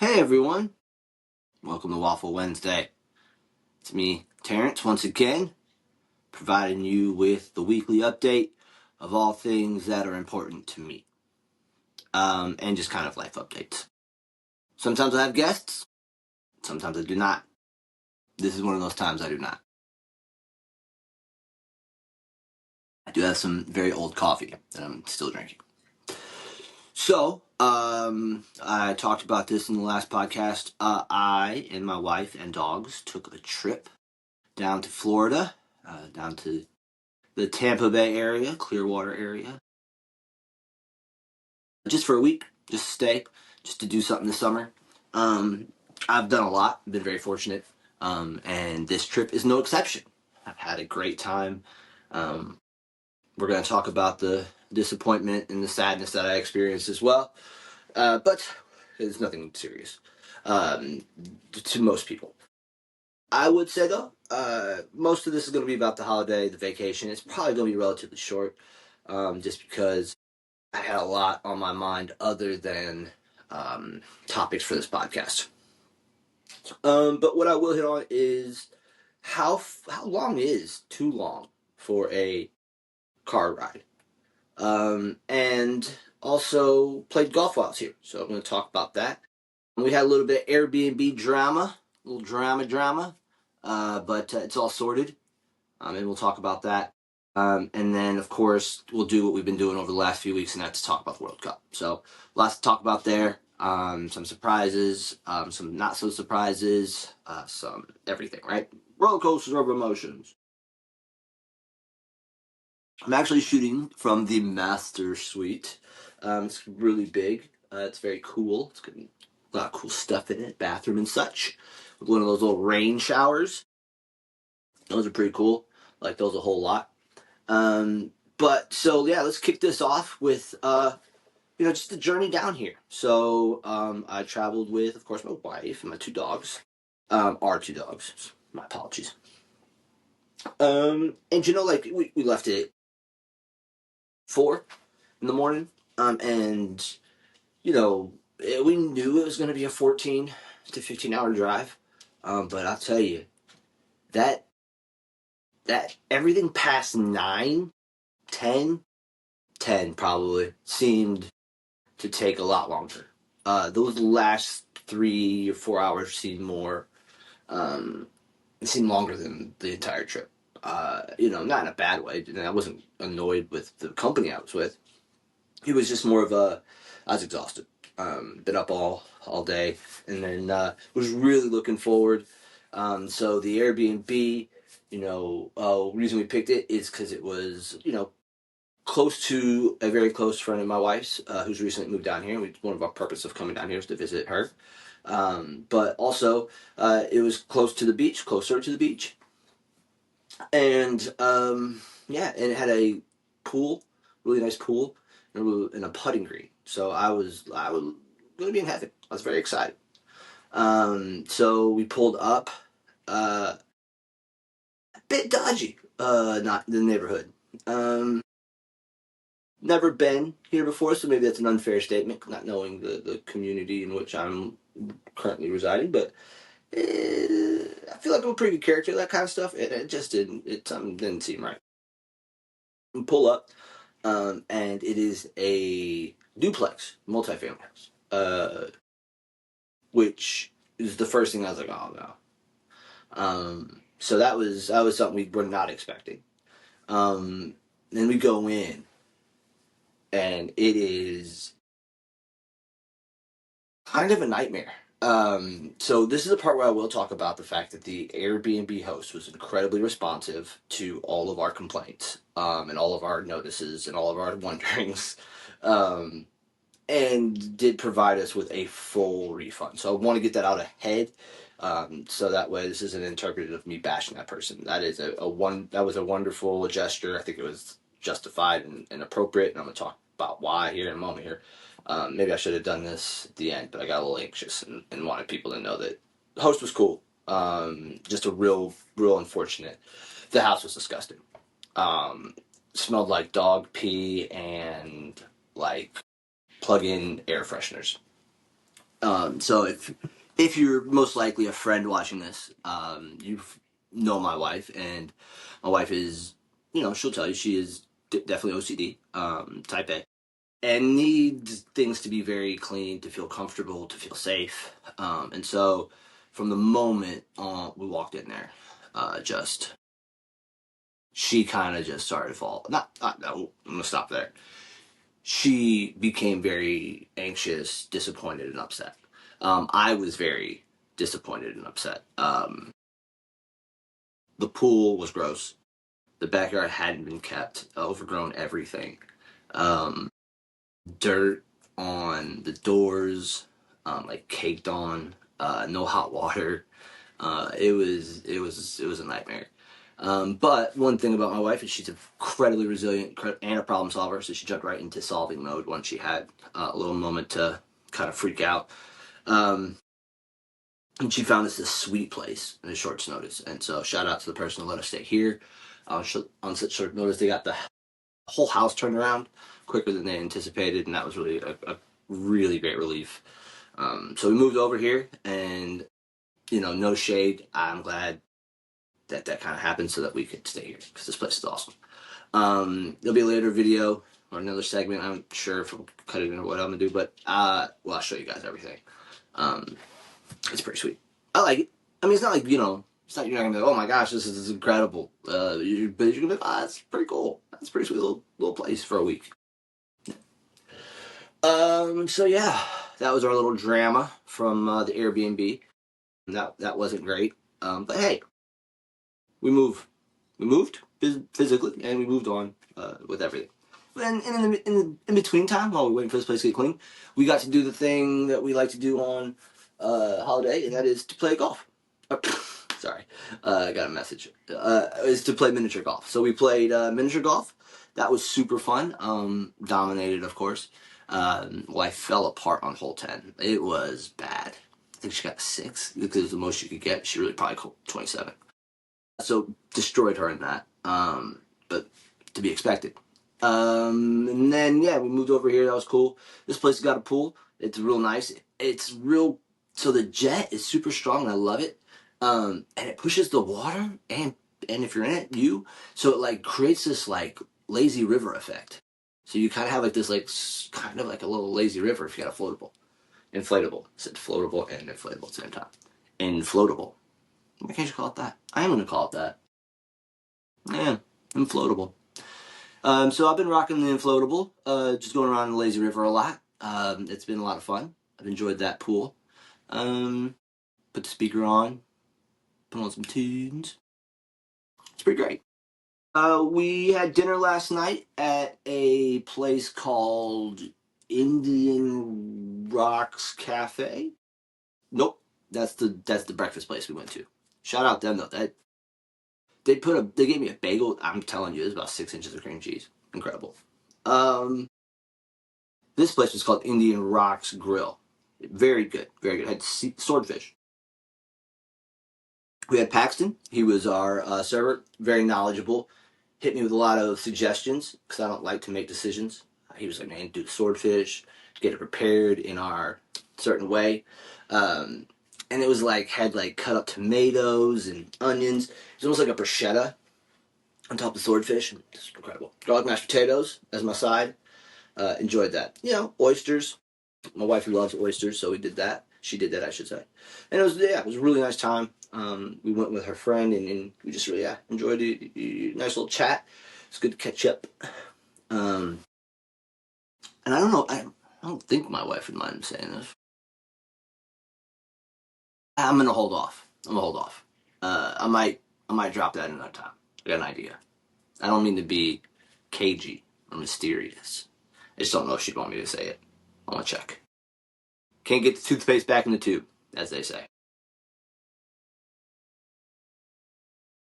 Hey everyone, welcome to Waffle Wednesday. It's me, Terrance, once again, providing you with the weekly update of all things that are important to me, and just kind of life updates. Sometimes I have guests, sometimes I do not. This is one of those times I do not. I do have some very old coffee that I'm still drinking. So, I talked about this in the last podcast. I and my wife and dogs took a trip down to Florida, down to the Tampa Bay area, Clearwater area, just for a week, just to stay, just to do something this summer. I've done a lot, been very fortunate, and this trip is no exception. I've had a great time. Um, we're going to talk about the disappointment and the sadness that I experienced as well, but it's nothing serious um, to most people. I would say though, most of this is going to be about the holiday, the vacation. It's probably going to be relatively short, just because I had a lot on my mind other than topics for this podcast. But what I will hit on is how long is too long for a car ride, and also played golf while I was here. So I'm going to talk about that. We had a little bit of Airbnb drama, a little drama, but it's all sorted, and we'll talk about that. And then, of course, we'll do what we've been doing over the last few weeks, and that's talk about the World Cup. So, lots to talk about there. Some surprises, some not so surprises, some everything, right? Roller coasters of emotions. I'm actually shooting from the Master Suite. It's really big. It's very cool. It's got a lot of cool stuff in it, bathroom and such. With one of those little rain showers. Those are pretty cool. I like those a whole lot. But so yeah, let's kick this off with just the journey down here. So I traveled with, of course, my wife and my two dogs. Our two dogs. My apologies. And like we left at 4 in the morning. And we knew it was going to be a 14 to 15 hour drive. But I'll tell you that everything past 9, 10, 10 probably seemed to take a lot longer. Those last 3 or 4 hours seemed longer than the entire trip. Not in a bad way. I wasn't annoyed with the company I was with. It was just more of I was exhausted. Been up all day, and then was really looking forward. So the Airbnb, reason we picked it is because it was, close to a very close friend of my wife's, who's recently moved down here. One of our purpose of coming down here is to visit her. But also, it was closer to the beach. And, and it had a pool, really nice pool, and a putting green. So I was going to be in heaven. I was very excited. So we pulled up, a bit dodgy, not the neighborhood. Never been here before, so maybe that's an unfair statement, not knowing the community in which I'm currently residing. But I feel like I'm a pretty good character, that kind of stuff. It just something didn't seem right. We pull up, and it is a duplex, multifamily house, which is the first thing I was like, oh no. So that was something we were not expecting. Then we go in, and it is kind of a nightmare. So this is the part where I will talk about the fact that the Airbnb host was incredibly responsive to all of our complaints, and all of our notices and all of our wonderings, and did provide us with a full refund. So I want to get that out ahead, so that way this isn't interpreted of me bashing that person. That is that was a wonderful gesture. I think it was justified and appropriate, and I'm going to talk about why here in a moment here. Maybe I should have done this at the end, but I got a little anxious and wanted people to know that the host was cool. Just a real unfortunate. The house was disgusting. Smelled like dog pee and like plug-in air fresheners. So if you're most likely a friend watching this, you know my wife, and my wife is, she'll tell you she is definitely OCD, type A, and needs things to be very clean, to feel comfortable, to feel safe. And so from the moment we walked in there, just she kind of just started to fall. No, I'm gonna stop there. She became very anxious, disappointed, and upset. I was very disappointed and upset. The pool was gross. The backyard hadn't been kept, overgrown everything. Um, Dirt on the doors, like caked on. No hot water. It was a nightmare. But one thing about my wife is she's incredibly resilient and a problem solver, so she jumped right into solving mode once she had a little moment to kind of freak out. Um, and she found us this sweet place in a short notice. And so shout out to the person who let us stay here. On such short notice, they got the whole house turned around quicker than they anticipated, and that was really a really great relief. So we moved over here, and no shade. I'm glad that kind of happened so that we could stay here because this place is awesome. There'll be a later video or another segment. I'm sure if we'll cut it into what I'm gonna do, but well, I'll show you guys everything. Um, it's pretty sweet. I like it. I mean, it's not like it's not you're not gonna be like, oh my gosh, this is incredible. But you're gonna be like, that's pretty cool. That's a pretty sweet little place for a week. So yeah, that was our little drama from the Airbnb. That wasn't great. But hey, we move. We moved physically, and we moved on with everything. And in between time, while we waiting for this place to get clean, we got to do the thing that we like to do on holiday, and that is to play golf. Sorry, I got a message. Is to play miniature golf. So we played miniature golf. That was super fun. Dominated, of course. Well, I fell apart on hole 10. It was bad. I think she got 6 because it was the most you could get. She really probably called 27. So destroyed her in that, but to be expected. And then yeah, we moved over here. That was cool. This place has got a pool. It's real nice. It's real. So the jet is super strong, and I love it. And it pushes the water, and if you're in it, so it like creates this like lazy river effect. So you kind of have like this like kind of like a little lazy river if you got a inflatable. I said floatable and inflatable at the same time. Infloatable. Why can't you call it that? I am going to call it that. Yeah, inflatable. So I've been rocking the inflatable, just going around the lazy river a lot. It's been a lot of fun. I've enjoyed that pool. Put the speaker on, put on some tunes. It's pretty great. We had dinner last night at a place called Indian Rocks Cafe. Nope, that's the breakfast place we went to. Shout out them though. They gave me a bagel. I'm telling you, it was about 6 inches of cream cheese. Incredible. Um, this place was called Indian Rocks Grill. Very good, very good. Had swordfish. We had Paxton. He was our server. Very knowledgeable. Hit me with a lot of suggestions because I don't like to make decisions. He was like, "Man, do swordfish. Get it prepared in our certain way." Um, and it was like had like cut up tomatoes and onions. It was almost like a bruschetta on top of the swordfish. It's incredible. Garlic mashed potatoes as my side. Enjoyed that. Oysters. My wife loves oysters, so we did that. She did that, I should say. And it was a really nice time. We went with her friend, and we just really enjoyed it. Nice little chat. It's good to catch up. Um, and I don't know. I don't think my wife would mind saying this. I'm gonna hold off. I'm gonna hold off. I might drop that another time. I got an idea. I don't mean to be cagey or mysterious. I just don't know if she'd want me to say it. I want to check. Can't get the toothpaste back in the tube, as they say.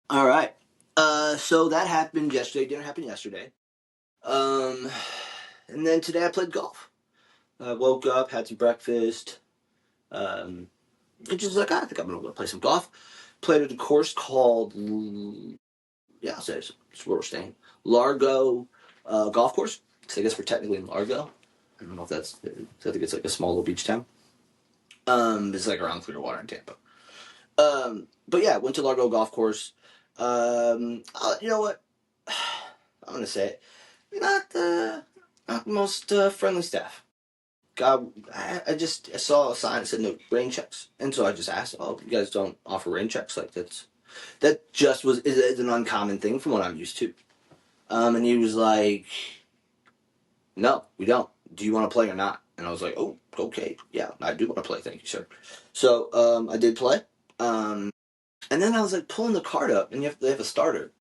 All right. So that happened yesterday. Dinner happened yesterday. Um, and then today I played golf. I woke up, had some breakfast. And just like, I think I'm gonna play some golf. Played at a course called, yeah, I'll say it's where we're staying. Largo Golf Course. So I guess we're technically in Largo. I don't know if I think it's like a small little beach town. It's like around Clearwater in Tampa. But yeah, went to Largo Golf Course. You know what? I'm gonna say it. Not the most friendly staff. God, I saw a sign that said no rain checks, and so I just asked, "Oh, you guys don't offer rain checks? Like that just is an uncommon thing from what I'm used to." And he was like, "No, we don't. Do you want to play or not?" And I was like, "Oh, okay, yeah, I do want to play. Thank you, sir." So I did play. And then I was like pulling the cart up, and they have a starter,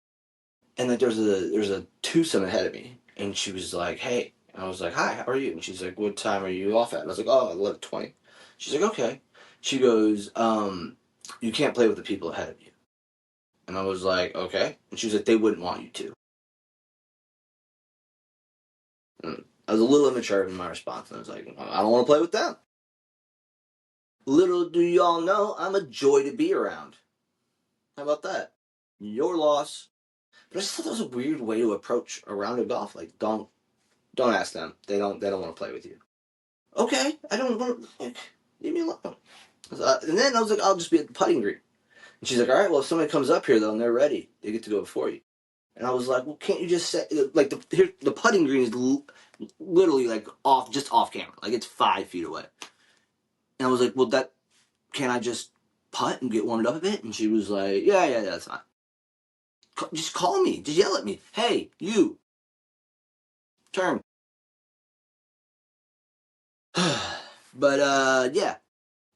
and like there's a twosome ahead of me, and she was like, "Hey," and I was like, "Hi, how are you?" And she's like, "What time are you off at?" And I was like, "Oh, 11:20." She's like, "Okay." She goes, "You can't play with the people ahead of you." And I was like, "Okay." And she was like, "They wouldn't want you to." And I was a little immature in my response, and I was like, "I don't want to play with them." Little do y'all know, I'm a joy to be around. How about that? Your loss. But I just thought that was a weird way to approach a round of golf. Like, don't ask them. They don't want to play with you. Okay, I don't want. Like, leave me alone. And then I was like, I'll just be at the putting green. And she's like, all right, well, if somebody comes up here though and they're ready, they get to go before you. And I was like, well, can't you just say like the putting green is literally like just off camera, like it's 5 feet away. And I was like, well, that can I just putt and get warmed up a bit? And she was like, yeah, that's fine. Just call me, just yell at me. Hey, you turn. But yeah.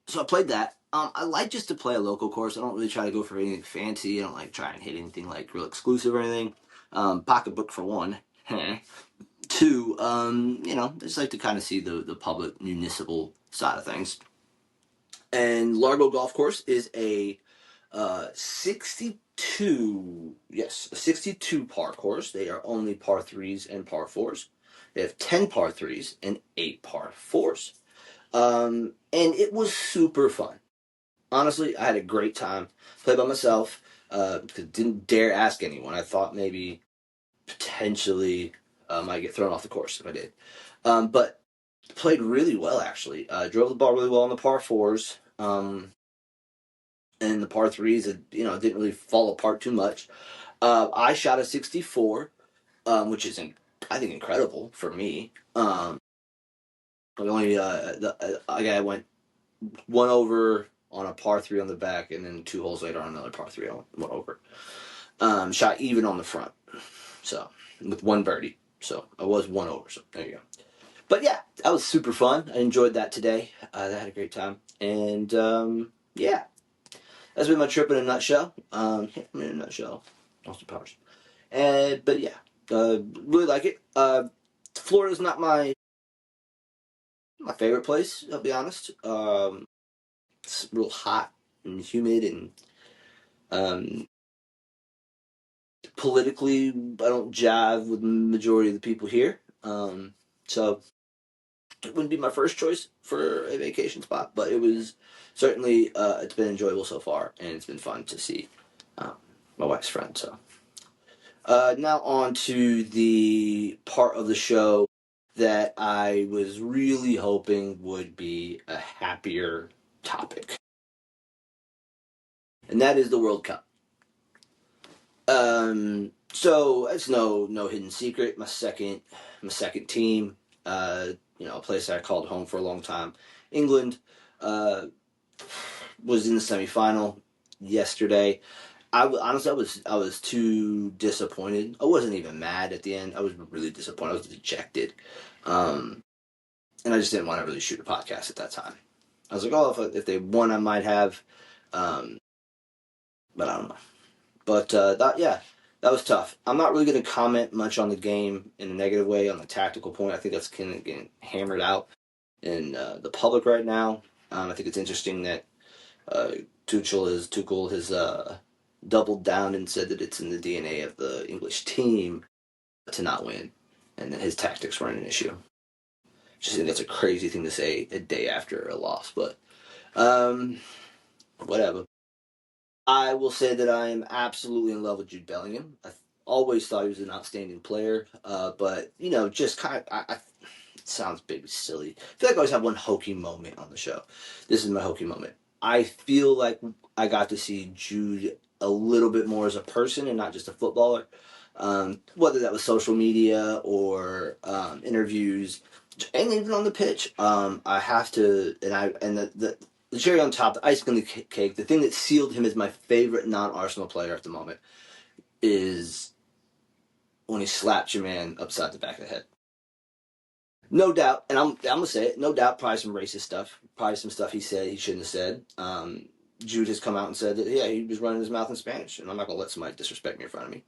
So I played that. I like just to play a local course. I don't really try to go for anything fancy. I don't like try and hit anything like real exclusive or anything. Pocketbook for one. Two, I just like to kind of see the public municipal side of things. And Largo Golf Course is a 62 par course. They are only par threes and par fours. They have 10 par threes and 8 par fours. And it was super fun. Honestly, I had a great time. Played by myself. Didn't dare ask anyone. I thought maybe potentially might get thrown off the course if I did. But played really well actually. Drove the ball really well on the par fours. And the par threes, didn't really fall apart too much. I shot a 64, which is I think incredible for me. I went one over on a par three on the back, and then 2 holes later on another par three on one over. Shot even on the front, so with one birdie. So I was one over. So there you go. But yeah, that was super fun. I enjoyed that today. I had a great time, and yeah, that's been my trip in a nutshell. In a nutshell, Austin Powers. But yeah, really like it. Florida's not my favorite place. I'll be honest. It's real hot and humid and um, politically, I don't jive with the majority of the people here. So it wouldn't be my first choice for a vacation spot, but it was certainly it's been enjoyable so far, and it's been fun to see um, my wife's friend. So now on to the part of the show that I was really hoping would be a happier topic, and that is the World Cup. So it's no hidden secret. My second team. A place I called home for a long time. England was in the semifinal yesterday. Honestly, I was too disappointed. I wasn't even mad at the end. I was really disappointed. I was dejected, and I just didn't want to really shoot a podcast at that time. I was like, oh, if they won, I might have, um, but I don't know. But that was tough. I'm not really going to comment much on the game in a negative way on the tactical point. I think that's kind of getting hammered out in the public right now. I think it's interesting that uh, Tuchel has doubled down and said that it's in the DNA of the English team to not win, and that his tactics weren't an issue. Just think that's a crazy thing to say a day after a loss, but um, whatever. I will say that I am absolutely in love with Jude Bellingham. I always thought he was an outstanding player, but just kind of sounds big, silly. I feel like I always have one hokey moment on the show. This is my hokey moment. I feel like I got to see Jude a little bit more as a person and not just a footballer. Whether that was social media or interviews, and even on the pitch. I have to, and the cherry on top, the icing on the cake, the thing that sealed him as my favorite non-Arsenal player at the moment is when he slapped your man upside the back of the head. No doubt, and I'm gonna say it. No doubt, probably some racist stuff. Probably some stuff he said he shouldn't have said. Jude has come out and said that yeah, he was running his mouth in Spanish, and I'm not gonna let somebody disrespect me in front of me.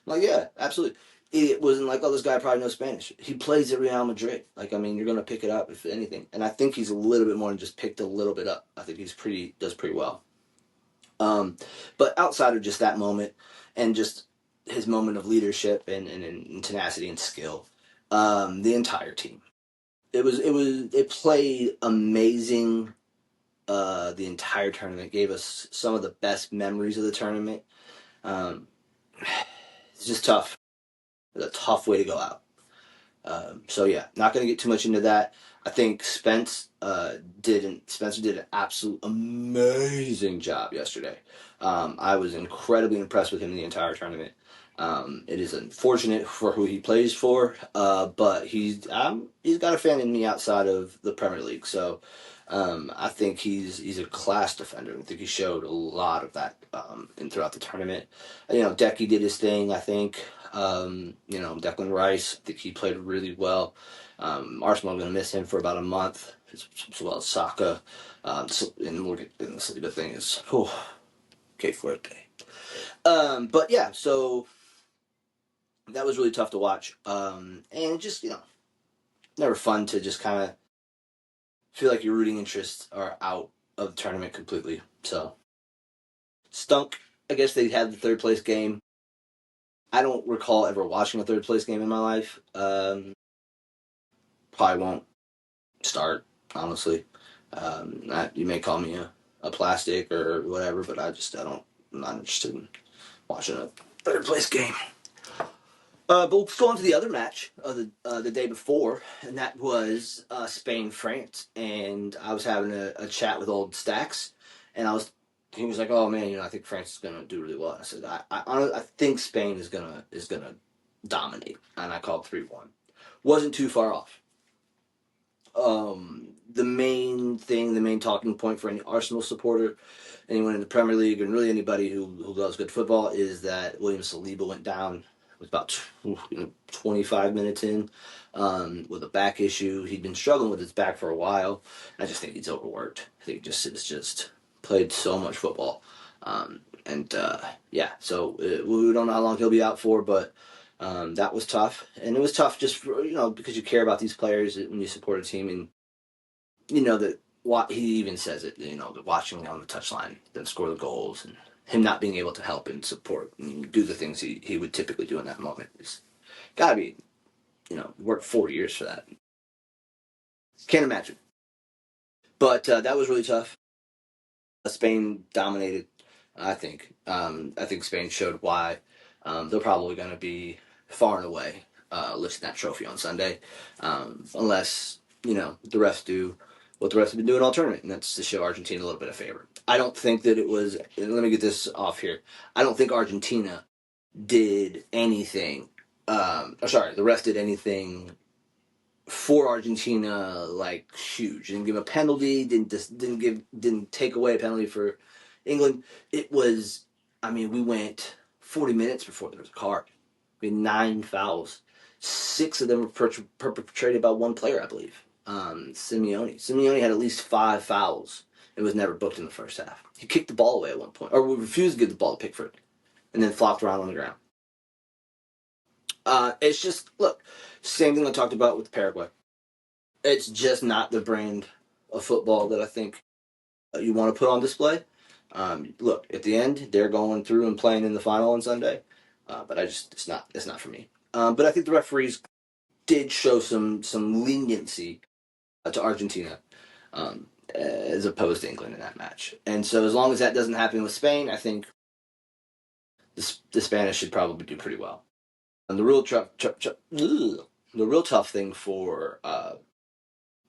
I'm like yeah, absolutely. It wasn't like oh this guy probably knows Spanish. He plays at Real Madrid. Like I mean, you're gonna pick it up if anything, and I think he's a little bit more than just picked a little bit up. I think does pretty well. But outside of just that moment and just his moment of leadership and tenacity and skill, the entire team. It played amazing the entire tournament. Gave us some of the best memories of the tournament. Um, it's just tough. It's a tough way to go out. So yeah, not going to get too much into that. I think Spencer did an absolute amazing job yesterday. I was incredibly impressed with him the entire tournament. It is unfortunate for who he plays for, but he's got a fan in me outside of the Premier League. So I think he's a class defender. I think he showed a lot of that throughout the tournament. Decky did his thing. I think Declan Rice. I think he played really well. Arsenal are going to miss him for about a month, as well as Saka. And we'll get in this. The thing is, okay, fuerte. But yeah, so that was really tough to watch. And just never fun to just kind of feel like your rooting interests are out of the tournament completely. So stunk. I guess they had the third place game. I don't recall ever watching a third place game in my life. Probably won't start, honestly. You may call me a plastic or whatever, but I'm not interested in watching a third place game. But we'll go on to the other match of the day before, and that was Spain France. And I was having a chat with old Stacks, and he was like, "Oh man, I think France is gonna do really well." And I said, "I think Spain is gonna dominate," and I called 3-1. Wasn't too far off. The main talking point for any Arsenal supporter, anyone in the Premier League, and really anybody who loves good football, is that William Saliba went down. It was about 25 minutes in with a back issue. He'd been struggling with his back for a while. I just think he's overworked. I think he's just played so much football. Yeah, so we don't know how long he'll be out for, but that was tough. And it was tough just for, because you care about these players when you support a team, and that he even says it, that watching on the touchline, then score the goals, and him not being able to help and support and do the things he would typically do in that moment. It's gotta be, worked 4 years for that. Can't imagine. But that was really tough. Spain dominated, I think. I think Spain showed why they're probably going to be far and away lifting that trophy on Sunday, unless the refs do what the refs have been doing all tournament, and that's to show Argentina a little bit of favor. I don't think that it was. Let me get this off here. I don't think Argentina did anything. Sorry, the refs did anything for Argentina like huge. Didn't give a penalty. Didn't take away a penalty for England. It was. I mean, we went 40 minutes before there was a card. We had 9 fouls. 6 of them were perpetrated by one player, I believe. Simeone. Simeone had at least 5 fouls. It was never booked in the first half. He kicked the ball away at one point, or we refused to give the ball to Pickford, and then flopped around on the ground. It's just look, same thing I talked about with Paraguay. It's just not the brand of football that I think you want to put on display. Look, at the end, they're going through and playing in the final on Sunday, but it's not for me. But I think the referees did show some leniency to Argentina as opposed to England in that match. And so as long as that doesn't happen with Spain, I think the Spanish should probably do pretty well. And the real the real tough thing for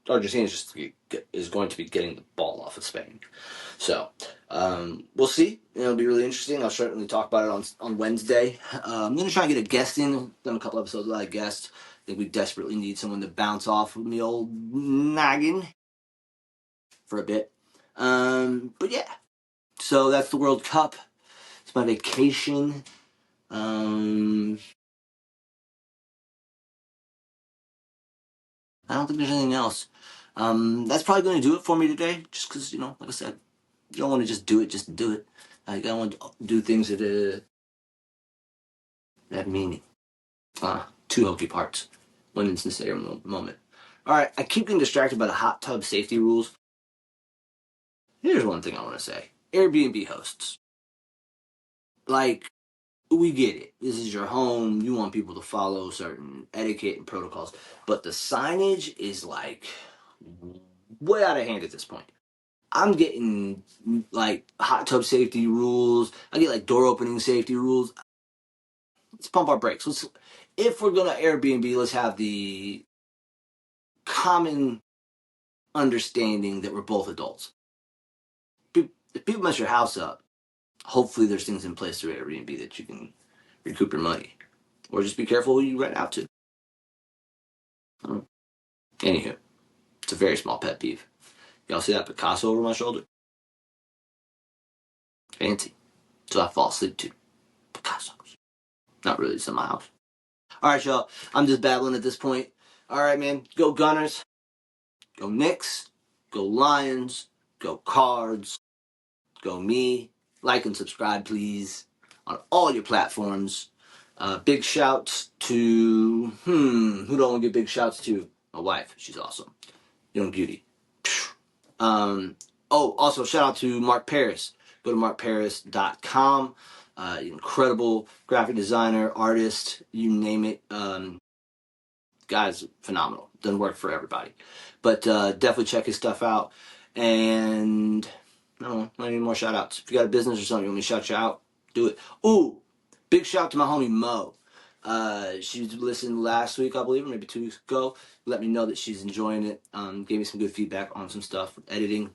Argentina is going to be getting the ball off of Spain. So we'll see. It'll be really interesting. I'll certainly talk about it on Wednesday. I'm going to try and get a guest in. I've done a couple episodes without a guest. I think we desperately need someone to bounce off of me old noggin for a bit. But yeah, so that's the World Cup. It's my vacation. I don't think there's anything else. That's probably going to do it for me today. Just because, like I said, you don't want to just do it just to do it. Like, I want to do things that have meaning. Two hokey parts. One insincere moment. All right, I keep getting distracted by the hot tub safety rules. Here's one thing I want to say. Airbnb hosts. Like, we get it. This is your home. You want people to follow certain etiquette and protocols. But the signage is, like, way out of hand at this point. I'm getting, like, hot tub safety rules. I get, like, door opening safety rules. Let's pump our brakes. If we're going to Airbnb, let's have the common understanding that we're both adults. If people mess your house up, hopefully there's things in place through Airbnb that you can recoup your money. Or just be careful who you rent out to. Anywho, it's a very small pet peeve. Y'all see that Picasso over my shoulder? Fancy. So I fall asleep to Picassos. Not really, it's in my house. Alright, y'all. I'm just babbling at this point. Alright, man. Go Gunners. Go Knicks. Go Lions. Go Cards. Go me. Like and subscribe, please, on all your platforms. Big shouts to who do I want to give big shouts to? My wife. She's awesome. Young beauty. Also shout out to Mark Paris. Go to markparis.com. Incredible graphic designer, artist, you name it. Guy's phenomenal. Doesn't work for everybody, but definitely check his stuff out. And no, not any more shout outs. If you got a business or something you want me to shout you out, do it. Ooh, big shout out to my homie Mo. She listened last week, I believe, or maybe 2 weeks ago. Let me know that she's enjoying it. Gave me some good feedback on some stuff with editing.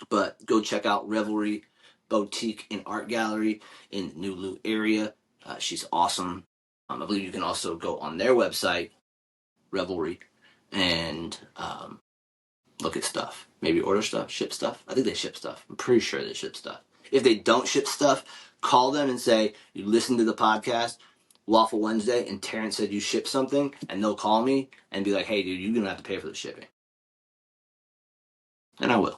But go check out Revelry Boutique and Art Gallery in the New Loot area. She's awesome. I believe you can also go on their website, Revelry, and look at stuff. Maybe order stuff, ship stuff. I think they ship stuff. I'm pretty sure they ship stuff. If they don't ship stuff, call them and say, you listen to the podcast, Waffle Wednesday, and Terrance said you shipped something, and they'll call me and be like, hey, dude, you're going to have to pay for the shipping. And I will.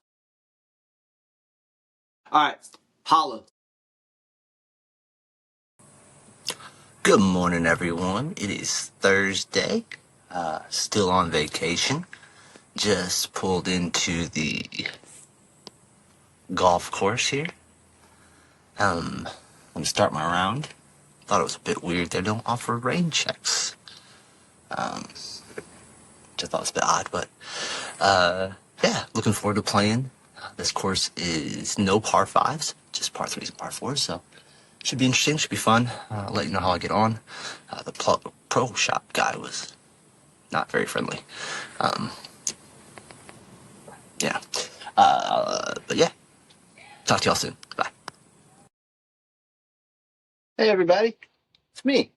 All right. Holla. Good morning, everyone. It is Thursday. Still on vacation. Just pulled into the golf course here. I'm gonna start my round. Thought it was a bit weird they don't offer rain checks. Which I thought was a bit odd, but yeah, looking forward to playing. This course is no par fives, just par threes and par fours, so should be interesting, should be fun. I'll let you know how I get on. The pro shop guy was not very friendly. Yeah. But yeah, talk to y'all soon. Bye. Hey, everybody. It's me,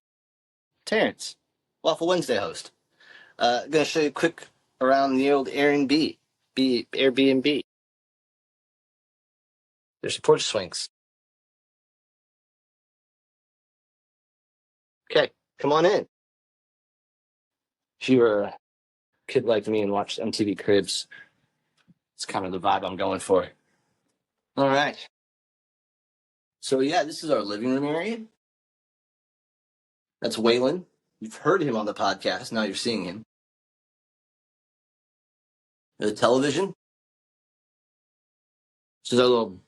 Terrance, Waffle Wednesday host. Gonna show you a quick around the old Airbnb. There's your porch swings. Okay, come on in. If you were a kid like me and watched MTV Cribs, it's kind of the vibe I'm going for. All right. So yeah, this is our living room area. That's Waylon. You've heard him on the podcast. Now you're seeing him. The television. This is our little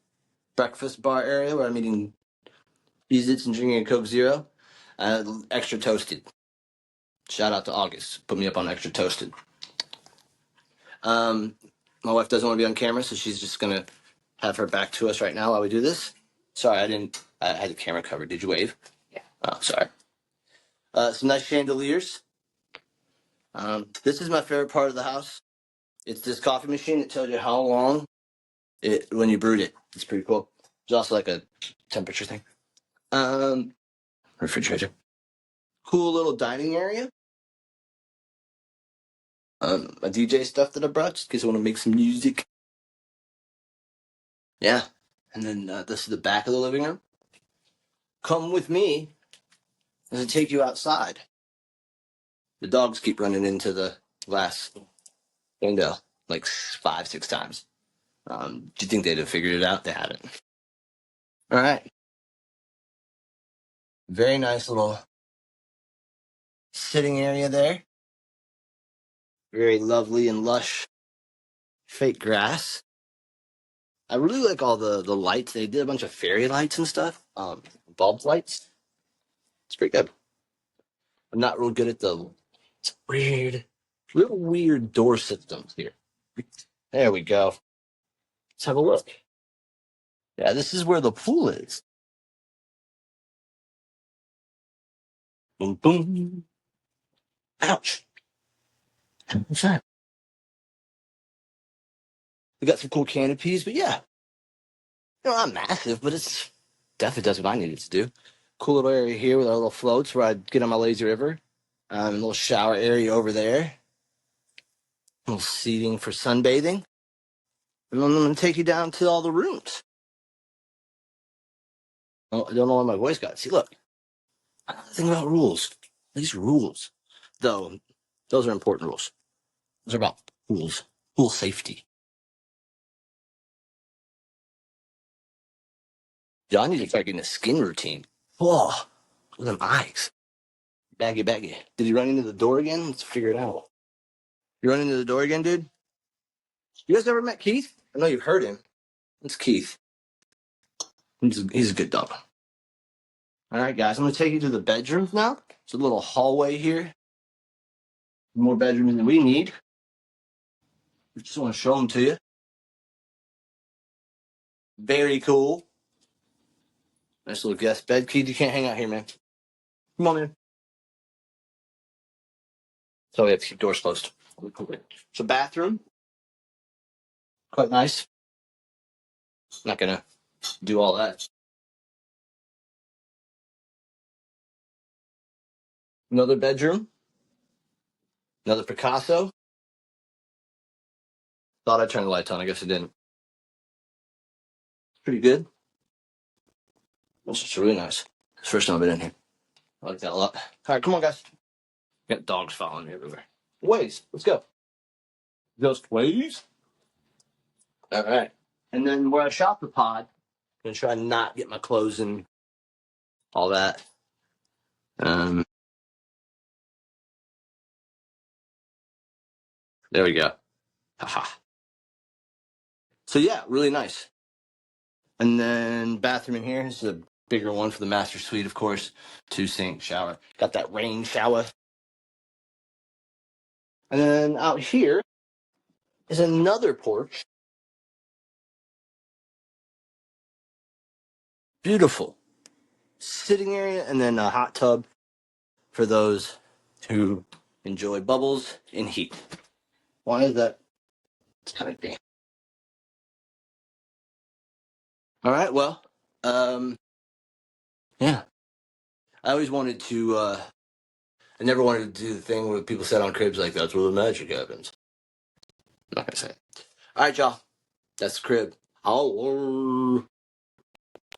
breakfast bar area where I'm eating Cheez-Its and drinking a Coke Zero. Extra toasted. Shout out to August. Put me up on extra toasted. My wife doesn't want to be on camera, so she's just gonna have her back to us right now while we do this. Sorry, I had the camera covered. Did you wave? Yeah. Oh, sorry. Some nice chandeliers. This is my favorite part of the house. It's this coffee machine that tells you how long when you brewed it. It's pretty cool. There's also like a temperature thing. Refrigerator. Cool little dining area. My DJ stuff that I brought just in case I want to make some music. Yeah. And then this is the back of the living room. Come with me as I take you outside. The dogs keep running into the glass window like 5, 6 times. Do you think they'd have figured it out? They haven't. All right. Very nice little sitting area there. Very lovely and lush fake grass. I really like all the lights. They did a bunch of fairy lights and stuff. Bulb lights. It's pretty good. I'm not real good at it's weird, little weird door systems here. There we go. Let's have a look. Yeah, this is where the pool is. Boom, boom. Ouch. What's that? We got some cool canopies, but yeah, not massive, but it's definitely does what I needed to do. Cool little area here with our little floats where I'd get on my lazy river. A little shower area over there. A little seating for sunbathing. And then I'm going to take you down to all the rooms. Oh, I don't know why my voice got. See, look. I don't think about rules. These rules, though, those are important rules. Those are about rules, pool safety. Yeah, I need to start getting a skin routine. Oh, look at them eyes. Baggy, baggy. Did he run into the door again? Let's figure it out. You run into the door again, dude? You guys ever met Keith? I know you've heard him. It's Keith. He's a good dog. All right, guys, I'm going to take you to the bedrooms now. It's a little hallway here. More bedrooms than we need. I just want to show them to you. Very cool. Nice little guest bed. Keith, you can't hang out here, man. Come on, man. So we have to keep doors closed. So bathroom, quite nice. Not gonna do all that. Another bedroom. Another Picasso. Thought I'd turn the lights on. I guess I didn't. Pretty good. It's just really nice. It's the first time I've been in here. I like that a lot. All right, come on, guys. Got dogs following me everywhere. Ways. Let's go. Just ways. All right. And then where I shop the pod, I'm gonna try and not get my clothes and all that. There we go. Haha. So yeah, really nice. And then bathroom in here is a bigger one for the master suite, of course. 2 sink, shower. Got that rain shower. And then out here is another porch. Beautiful. Sitting area and then a hot tub for those who enjoy bubbles and heat. Why is that? It's kind of damp. All right, well, yeah. I always wanted to, I never wanted to do the thing where people sit on cribs like that's where the magic happens. I'm not going to say it. All right, y'all. That's the crib. Holler.